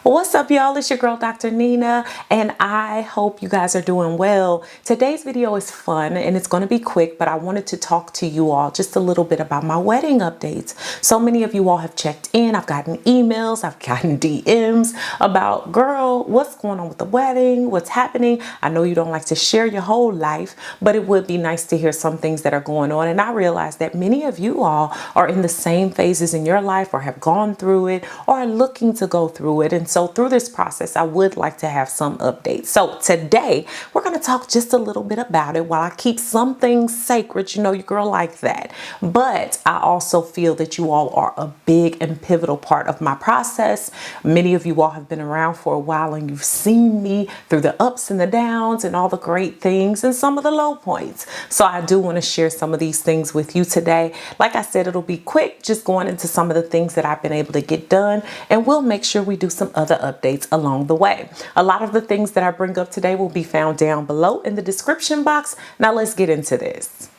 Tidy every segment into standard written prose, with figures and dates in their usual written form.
What's up, y'all? It's your girl, Dr. Nina, and I hope you guys are doing well. Today's video is fun and it's going to be quick, but I wanted to talk to you all just a little bit about my wedding updates. So many of you all have checked in. I've gotten emails, I've gotten DMs about, girl, what's going on with the wedding? What's happening? I know you don't like to share your whole life, but it would be nice to hear some things that are going on. And I realize that many of you all are in the same phases in your life or have gone through it or are looking to go through it. And so through this process, I would like to have some updates. So today we're going to talk just a little bit about it while I keep some things sacred. You know, your girl like that. But I also feel that you all are a big and pivotal part of my process. Many of you all have been around for a while and you've seen me through the ups and the downs and all the great things and some of the low points. So I do want to share some of these things with you today. Like I said, it'll be quick, just going into some of the things that I've been able to get done, and we'll make sure we do some other updates along the way. A lot of the things that I bring up today will be found down below in the description box. Now let's get into this.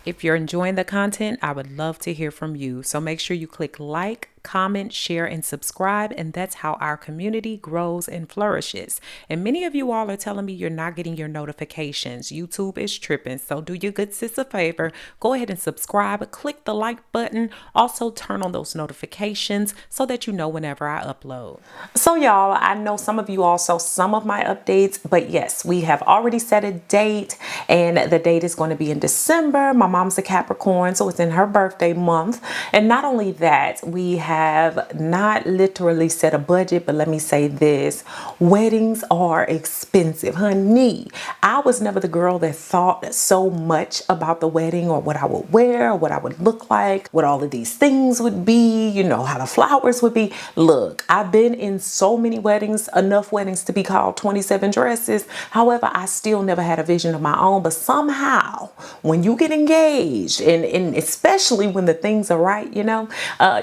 If you're enjoying the content, I would love to hear from you. So make sure you click like, comment, share, and subscribe, and that's how our community grows and flourishes. And many of you all are telling me you're not getting your notifications. YouTube is tripping, so do your good sis a favor. Go ahead and subscribe, click the like button, also turn on those notifications so that you know whenever I upload. So y'all, I know some of you all saw some of my updates, but yes, we have already set a date, and the date is going to be in December. My mom's a Capricorn, so it's in her birthday month. And not only that, we have not literally set a budget, but let me say this: weddings are expensive, honey. I was never the girl that thought so much about the wedding or what I would wear, or what I would look like, what all of these things would be, you know, how the flowers would be. Look, I've been in so many weddings, enough weddings to be called 27 dresses. However, I still never had a vision of my own. But somehow, when you get engaged, and especially when the things are right, you know,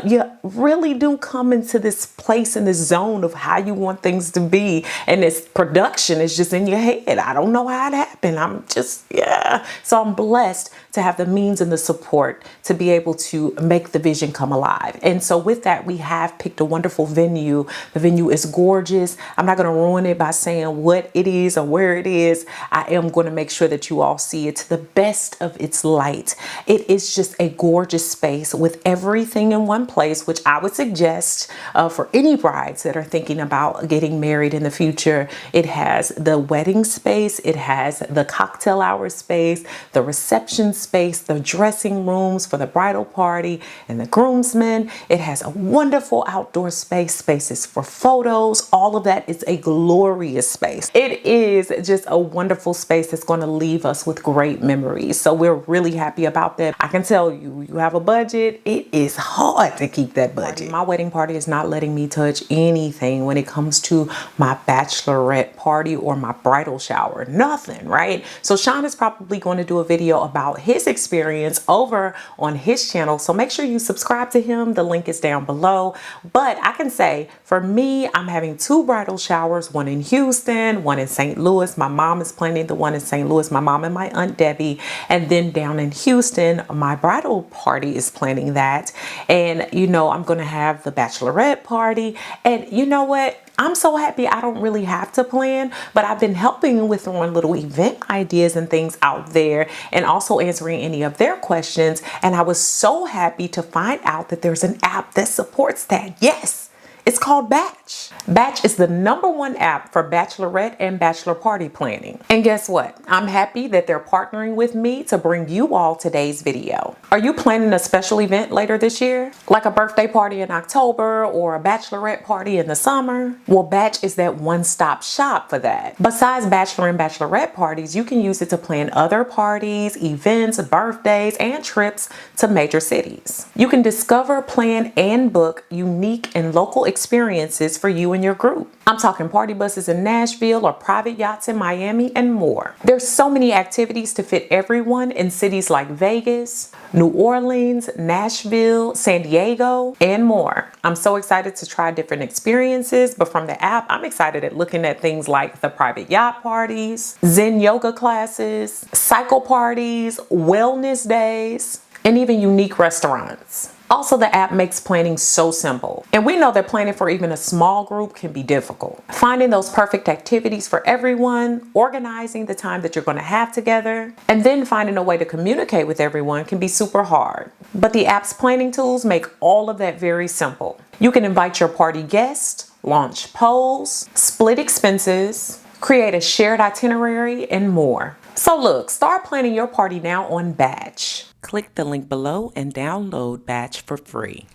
you really do come into this place, in this zone of how you want things to be, and this production is just in your head. I don't know how it happened. I'm just, yeah. So I'm blessed to have the means and the support to be able to make the vision come alive. And so with that, we have picked a wonderful venue. The venue is gorgeous. I'm not going to ruin it by saying what it is or where it is. I am going to make sure that you all see it to the best of its light. It is just a gorgeous space with everything in one place, which I would suggest for any brides that are thinking about getting married in the future. It has the wedding space, it has the cocktail hour space, the reception space, the dressing rooms for the bridal party and the groomsmen. It has a wonderful outdoor space, spaces for photos. All of that is a glorious space. It is just a wonderful space that's going to leave us with great memories. So we're really happy about that. I can tell you, you have a budget, it is hard to keep that budget. My wedding party is not letting me touch anything when it comes to my bachelorette party or my bridal shower. Nothing, right? So Sean is probably going to do a video about his experience over on his channel. So make sure you subscribe to him. The link is down below. But I can say for me, I'm having two bridal showers, one in Houston, one in St. Louis. My mom is planning the one in St. Louis, my mom and my Aunt Debbie. And then down in Houston, my bridal party is planning that. And you know, I'm going to have the bachelorette party. And you know what? I'm so happy I don't really have to plan, but I've been helping with throwing little event ideas and things out there and also answering any of their questions. And I was so happy to find out that there's an app that supports that. Yes. It's called Batch. Batch is the #1 app for bachelorette and bachelor party planning. And guess what? I'm happy that they're partnering with me to bring you all today's video. Are you planning a special event later this year? Like a birthday party in October or a bachelorette party in the summer? Well, Batch is that one-stop shop for that. Besides bachelor and bachelorette parties, you can use it to plan other parties, events, birthdays, and trips to major cities. You can discover, plan, and book unique and local experiences for you and your group. I'm talking party buses in Nashville or private yachts in Miami and more. There's so many activities to fit everyone in cities like Vegas, New Orleans, Nashville, San Diego, and more. I'm so excited to try different experiences, but from the app, I'm excited at looking at things like the private yacht parties, Zen yoga classes, cycle parties, wellness days, and even unique restaurants. Also, the app makes planning so simple. And we know that planning for even a small group can be difficult. Finding those perfect activities for everyone, organizing the time that you're going to have together, and then finding a way to communicate with everyone can be super hard. But the app's planning tools make all of that very simple. You can invite your party guests, launch polls, split expenses, create a shared itinerary, and more. So look, start planning your party now on Batch. Click the link below and download Batch for free.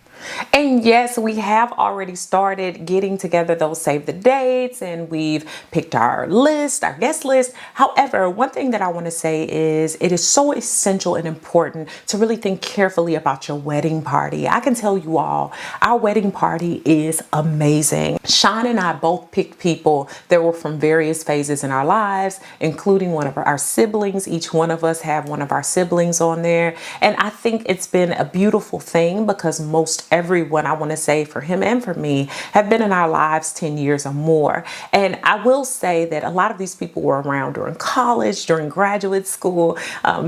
And yes, we have already started getting together those save the dates, and we've picked our list, our guest list. However, one thing that I want to say is it is so essential and important to really think carefully about your wedding party. I can tell you all, our wedding party is amazing. Sean and I both picked people that were from various phases in our lives, including one of our siblings. Each one of us have one of our siblings on there. And I think it's been a beautiful thing because most everyone, I want to say for him and for me, have been in our lives 10 years or more. And I will say that a lot of these people were around during college, during graduate school,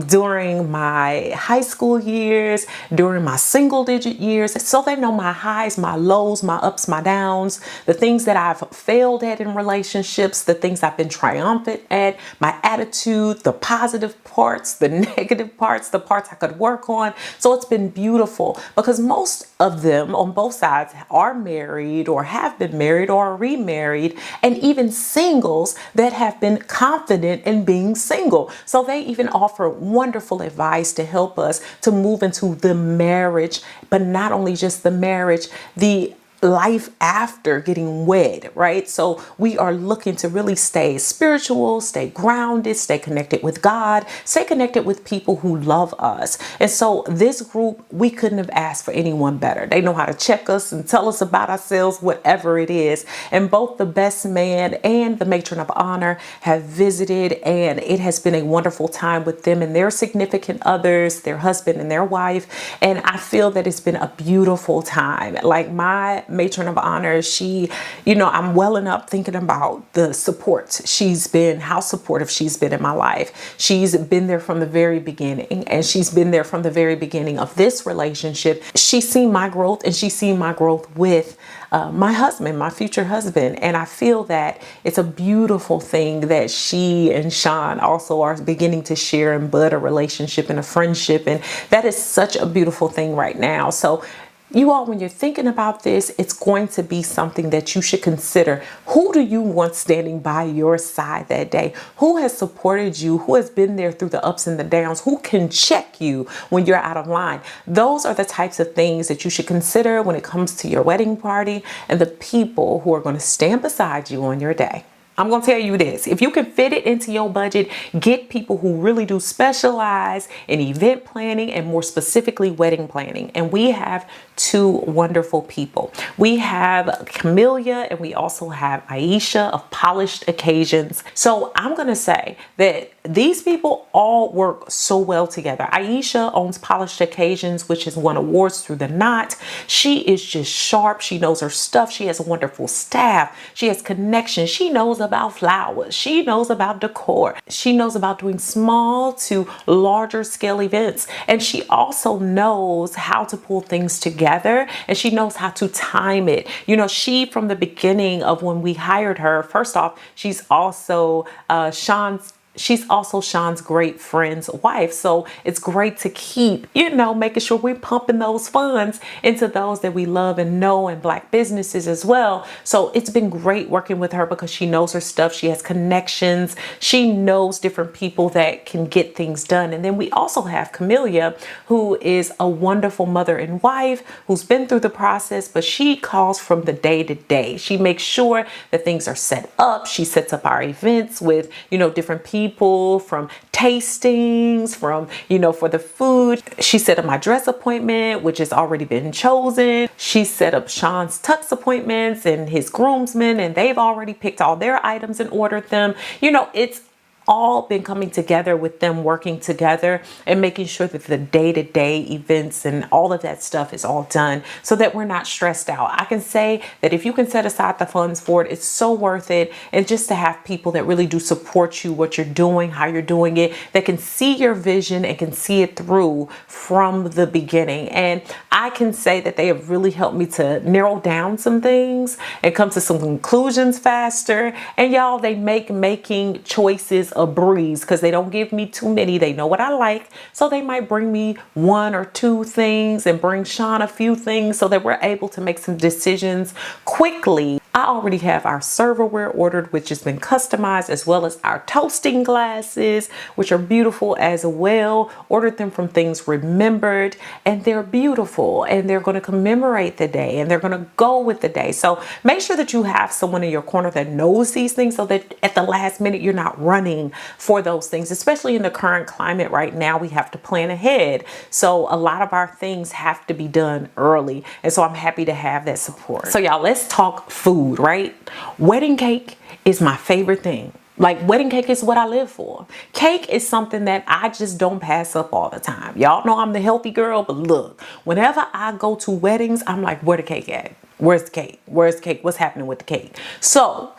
during my high school years, during my single digit years. So they know my highs, my lows, my ups, my downs, the things that I've failed at in relationships, the things I've been triumphant at, my attitude, the positive parts, the negative parts, the parts I could work on. So it's been beautiful because most of them on both sides are married or have been married or remarried, and even singles that have been confident in being single. So they even offer wonderful advice to help us to move into the marriage, but not only just the marriage, the life after getting wed, right? So we are looking to really stay spiritual, stay grounded, stay connected with God, stay connected with people who love us. And so this group, we couldn't have asked for anyone better. They know how to check us and tell us about ourselves, whatever it is. And both the best man and the matron of honor have visited, and it has been a wonderful time with them and their significant others, their husband and their wife. And I feel that it's been a beautiful time. Like my matron of honor, she, I'm welling up thinking about the support she's been, how supportive she's been in my life. She's been there from the very beginning, and she's been there from the very beginning of this relationship. She's seen my growth, and she's seen my growth with my husband, my future husband. And I feel that it's a beautiful thing that she and Sean also are beginning to share and bud a relationship and a friendship. And that is such a beautiful thing right now. So you all, when you're thinking about this, it's going to be something that you should consider. Who do you want standing by your side that day? Who has supported you? Who has been there through the ups and the downs? Who can check you when you're out of line? Those are the types of things that you should consider when it comes to your wedding party and the people who are going to stand beside you on your day. I'm going to tell you this, if you can fit it into your budget, get people who really do specialize in event planning and more specifically wedding planning. And we have two wonderful people. We have Camelia and we also have Aisha of Polished Occasions. So I'm going to say that these people all work so well together. Aisha owns Polished Occasions, which has won awards through the knot. She is just sharp. She knows her stuff. She has a wonderful staff. She has connections. She knows about flowers. She knows about decor. She knows about doing small to larger scale events. And she also knows how to pull things together, and she knows how to time it. She, from the beginning of when we hired her, first off, she's also Sean's great friend's wife. So it's great to keep, making sure we're pumping those funds into those that we love and know, and Black businesses as well. So it's been great working with her because she knows her stuff. She has connections. She knows different people that can get things done. And then we also have Camelia, who is a wonderful mother and wife who's been through the process, but she calls from the day to day. She makes sure that things are set up. She sets up our events with, different people, from tastings, from, for the food. She set up my dress appointment, which has already been chosen. She set up Sean's tux appointments and his groomsmen, and they've already picked all their items and ordered them. It's all been coming together with them working together and making sure that the day-to-day events and all of that stuff is all done so that we're not stressed out. I can say that if you can set aside the funds for it, it's so worth it. And just to have people that really do support you, what you're doing, how you're doing it, that can see your vision and can see it through from the beginning. And I can say that they have really helped me to narrow down some things and come to some conclusions faster. And y'all, they make making choices a breeze because they don't give me too many. They know what I like. So they might bring me 1 or 2 things and bring Sean a few things so that we're able to make some decisions quickly. I already have our serverware ordered, which has been customized, as well as our toasting glasses, which are beautiful as well. Ordered them from Things Remembered, and they're beautiful, and they're going to commemorate the day, and they're going to go with the day. So make sure that you have someone in your corner that knows these things so that at the last minute, you're not running for those things, especially in the current climate right now. We have to plan ahead. So a lot of our things have to be done early. And so I'm happy to have that support. So y'all, let's talk food, right? Wedding cake is my favorite thing. Like, wedding cake is what I live for. Cake is something that I just don't pass up all the time. Y'all know I'm the healthy girl, but look, whenever I go to weddings, I'm like, where the cake at? Where's the cake? Where's the cake? What's happening with the cake? So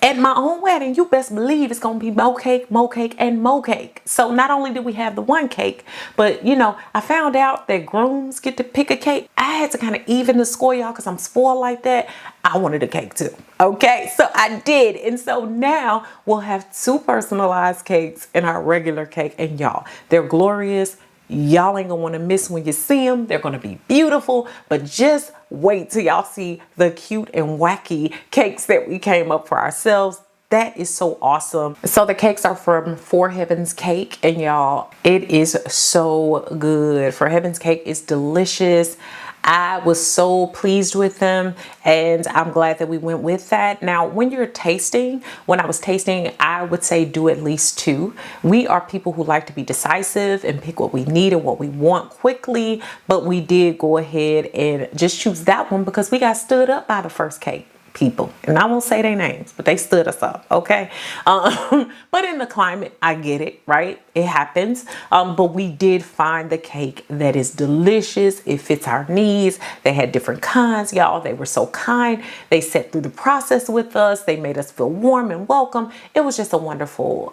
at my own wedding, you best believe it's going to be more cake, and more cake. So not only did we have the one cake, but you know, I found out that grooms get to pick a cake. I had to kind of even the score, y'all, because I'm spoiled like that. I wanted a cake too. Okay, so I did. And so now we'll have 2 personalized cakes in our regular cake. And y'all, they're glorious. Y'all ain't gonna want to miss when you see them. They're gonna be beautiful, but just wait till y'all see the cute and wacky cakes that we came up for ourselves. That is so awesome. So the cakes are from For Heaven's Cake, and y'all, it is so good. For Heaven's Cake is delicious. I was so pleased with them, and I'm glad that we went with that. Now, when you're tasting, when I was tasting, I would say do at least 2. We are people who like to be decisive and pick what we need and what we want quickly, but we did go ahead and just choose that one because we got stood up by the first cake people, and I won't say their names, but they stood us up. Okay. But in the climate, I get it, right? It happens. But we did find the cake that is delicious. It fits our needs. They had different kinds, y'all. They were so kind. They sat through the process with us. They made us feel warm and welcome. It was just a wonderful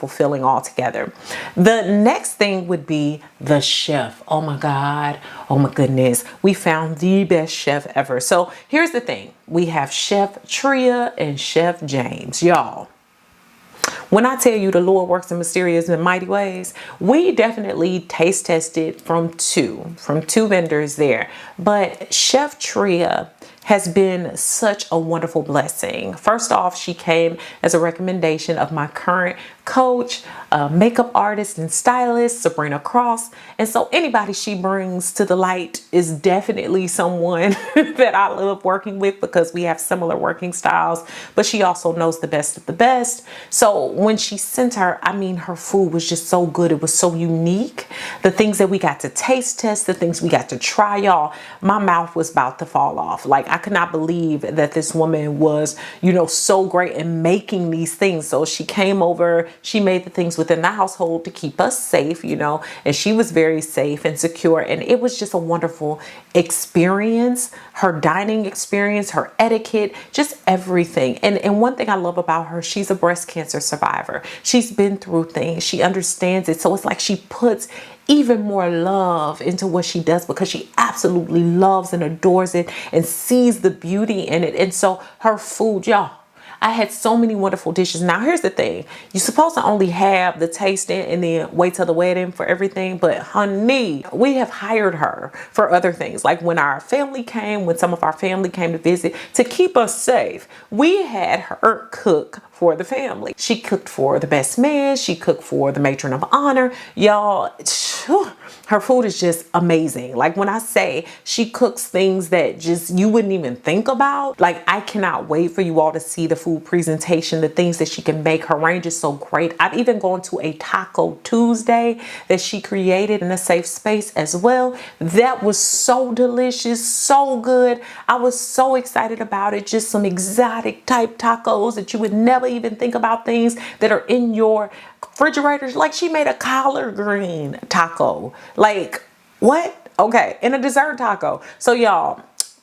feeling altogether. The next thing would be the chef. Oh my God. Oh my goodness. We found the best chef ever. So here's the thing. We have Chef Tria and Chef James, y'all. When I tell you the Lord works in mysterious and mighty ways, we definitely taste tested from two vendors there. But Chef Tria has been such a wonderful blessing. First off, she came as a recommendation of my current coach, makeup artist and stylist, Sabrina Cross. And so anybody she brings to the light is definitely someone that I love working with because we have similar working styles, but she also knows the best of the best. So when she sent her, I mean, her food was just so good. It was so unique. The things that we got to taste test, the things we got to try, y'all, my mouth was about to fall off. Like, I could not believe that this woman was, you know, so great in making these things. So she came over, she made the things within the household to keep us safe, you know, and she was very safe and secure. And it was just a wonderful experience, her dining experience, her etiquette, just everything. And one thing I love about her, she's a breast cancer survivor. She's been through things. She understands it. So it's like she puts even more love into what she does because she absolutely loves and adores it and sees the beauty in it. And so her food, y'all, I had so many wonderful dishes. Now, here's the thing. You're supposed to only have the tasting and then wait till the wedding for everything. But honey, we have hired her for other things. Like when some of our family came to visit to keep us safe, we had her cook for the family. She cooked for the best man. She cooked for the matron of honor. Y'all, her food is just amazing. Like when I say she cooks things that just you wouldn't even think about, like I cannot wait for you all to see the food presentation, the things that she can make. Her range is so great. I've even gone to a Taco Tuesday that she created in a safe space as well. That was so delicious, so good. I was so excited about it. Just some exotic type tacos that you would never even think about things that are in your refrigerators. Like she made a collard green taco. Like what? Okay, and a dessert taco. So y'all,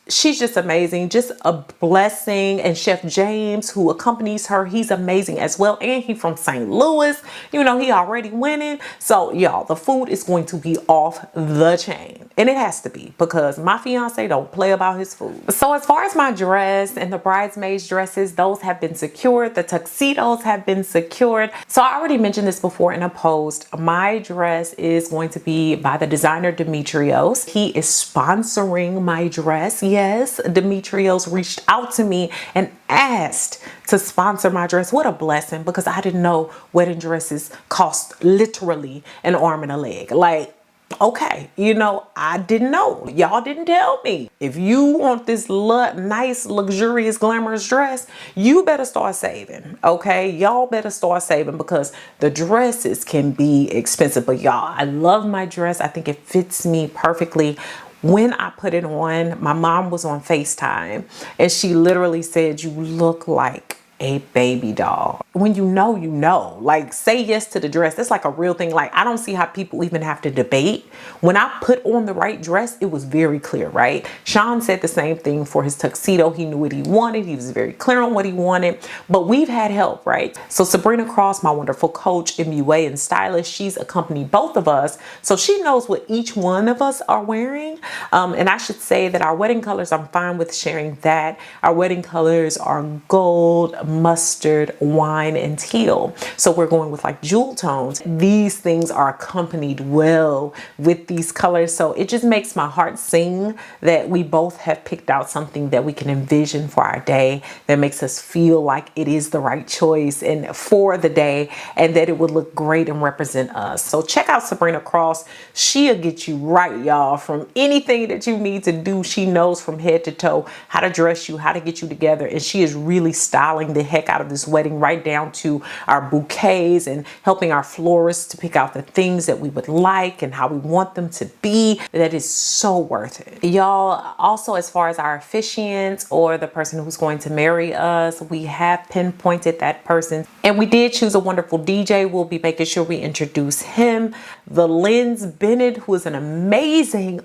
she's just amazing, just a blessing. And Chef James, who accompanies her, he's amazing as well. And he from St. Louis, you know, he already winning. So y'all, the food is going to be off the chain, and it has to be, because my fiance don't play about his food. So as far as my dress and the bridesmaids dresses, those have been secured. The tuxedos have been secured. So I already mentioned this before in a post. My dress is going to be by the designer Demetrios. He is sponsoring my dress. Yes, Demetrios reached out to me and asked to sponsor my dress. What a blessing, because I didn't know wedding dresses cost literally an arm and a leg. Like, okay, you know, I didn't know. Y'all didn't tell me. If you want this nice, luxurious, glamorous dress, you better start saving, okay? Y'all better start saving, because the dresses can be expensive. But y'all, I love my dress. I think it fits me perfectly. When I put it on, my mom was on FaceTime, and she literally said, "You look like a baby doll." When you know, you know. Like, say yes to the dress. That's like a real thing. Like, I don't see how people even have to debate. When I put on the right dress, it was very clear, right? Sean said the same thing for his tuxedo. He knew what he wanted. He was very clear on what he wanted. But we've had help, right? So Sabrina Cross, my wonderful coach, MUA and stylist, she's accompanied both of us. So she knows what each one of us are wearing. And I should say that our wedding colors, I'm fine with sharing that. Our wedding colors are gold, mustard, wine, and teal. So we're going with like jewel tones. These things are accompanied well with these colors. So it just makes my heart sing that we both have picked out something that we can envision for our day, that makes us feel like it is the right choice and for the day, and that it would look great and represent us. So check out Sabrina Cross. She'll get you right, y'all, from anything that you need to do. She knows from head to toe how to dress you, how to get you together. And she is really styling the heck out of this wedding, right down to our bouquets and helping our florists to pick out the things that we would like and how we want them to be. That is so worth it. Y'all, also, as far as our officiants or the person who's going to marry us, we have pinpointed that person, and we did choose a wonderful DJ. We'll be making sure we introduce him. The Lens Bennett, who is an amazing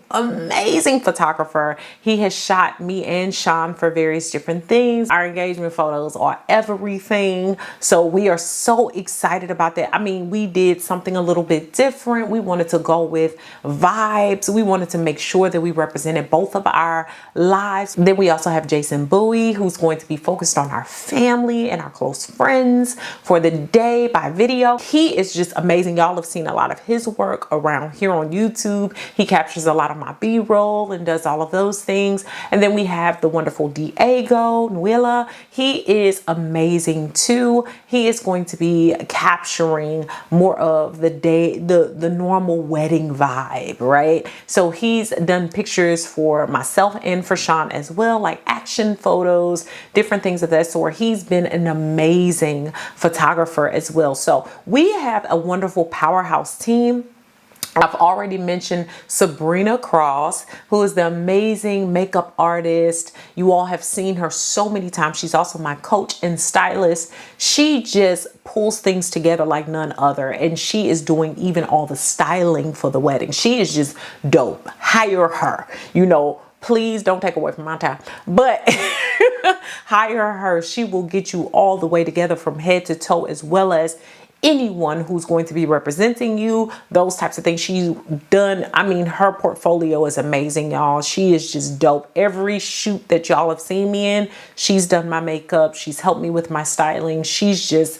photographer. He has shot me and Sean for various different things. Our engagement photos are everything. So we are so excited about that. I mean, we did something a little bit different. We wanted to go with vibes. We wanted to make sure that we represented both of our lives. Then we also have Jason Bowie, who's going to be focused on our family and our close friends for the day by video. He is just amazing. Y'all have seen a lot of his work around here on YouTube. He captures a lot of my B-roll and does all of those things. And then we have the wonderful Diego Nuela. He is amazing too. He is going to be capturing more of the day, the normal wedding vibe, right? So he's done pictures for myself and for Sean as well, like action photos, different things of that sort. He's been an amazing photographer as well. So we have a wonderful powerhouse team. I've already mentioned Sabrina Cross, who is the amazing makeup artist. You all have seen her so many times. She's also my coach and stylist. She just pulls things together like none other. And she is doing even all the styling for the wedding. She is just dope. Hire her. You know, please don't take away from my time. But hire her. She will get you all the way together from head to toe, as well as anyone who's going to be representing you, those types of things. She's done, I mean, her portfolio is amazing, y'all. She is just dope. Every shoot that y'all have seen me in, she's done my makeup. She's helped me with my styling. She's just,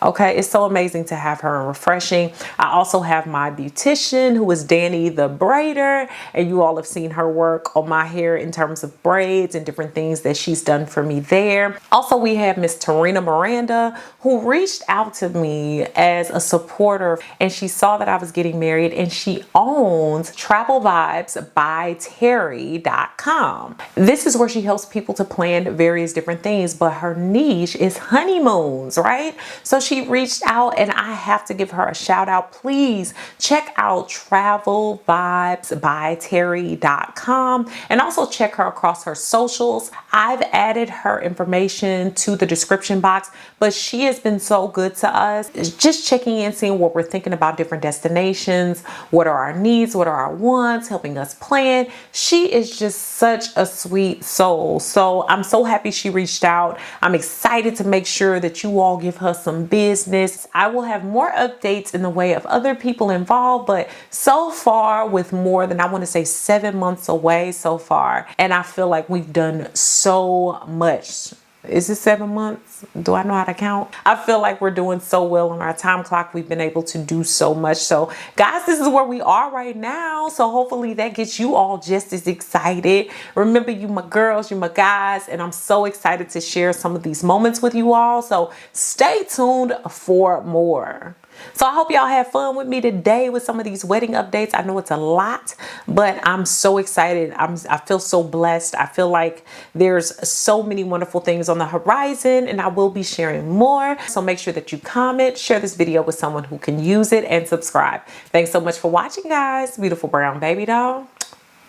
okay, it's so amazing to have her and refreshing. I also have my beautician, who is Danny the braider, and you all have seen her work on my hair in terms of braids and different things that she's done for me there. Also, we have Miss Tarina Miranda, who reached out to me as a supporter, and she saw that I was getting married, and she owns travelvibesbyterry.com. This is where she helps people to plan various different things, but her niche is honeymoons, right? So she she reached out and I have to give her a shout out. Please check out travelvibesbyterry.com and also check her across her socials. I've added her information to the description box, but she has been so good to us. Just checking in, seeing what we're thinking about different destinations, what are our needs, what are our wants, helping us plan. She is just such a sweet soul. So I'm so happy she reached out. I'm excited to make sure that you all give her some business. I will have more updates in the way of other people involved, but so far, with more than, I want to say, 7 months away so far, and I feel like we've done so much. Is it 7 months? Do I know how to count? I feel like we're doing so well on our time clock. We've been able to do so much. So guys, this is where we are right now. So hopefully that gets you all just as excited. Remember, you my girls, you my guys, and I'm so excited to share some of these moments with you all. So stay tuned for more. So I hope y'all have fun with me today with some of these wedding updates. I know it's a lot, but I'm so excited. I feel so blessed. I feel like there's so many wonderful things on the horizon, and I will be sharing more. So make sure that you comment, share this video with someone who can use it, and subscribe. Thanks so much for watching, guys. Beautiful brown baby doll.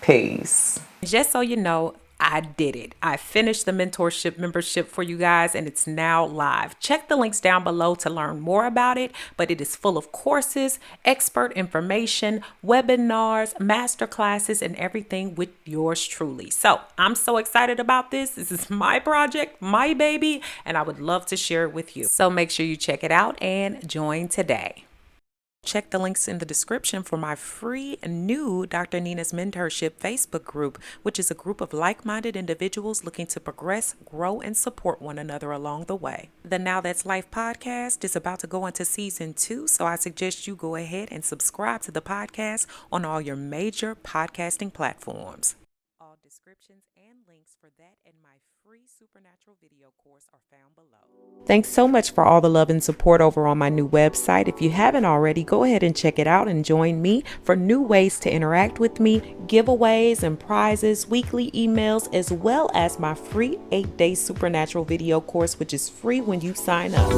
Peace. Just so you know, I did it. I finished the mentorship membership for you guys, and it's now live. Check the links down below to learn more about it, but it is full of courses, expert information, webinars, master classes, and everything with yours truly. So I'm so excited about this. This is my project, my baby, and I would love to share it with you. So make sure you check it out and join today. Check the links in the description for my free new Dr. Nina's Mentorship Facebook group, which is a group of like-minded individuals looking to progress, grow, and support one another along the way. The Now That's Life podcast is about to go into season 2, so I suggest you go ahead and subscribe to the podcast on all your major podcasting platforms. All descriptions and links for that and my free supernatural video course are found below. Thanks so much for all the love and support over on my new website. If you haven't already, go ahead and check it out and join me for new ways to interact with me, giveaways and prizes, weekly emails, as well as my free 8-day supernatural video course, which is free when you sign up.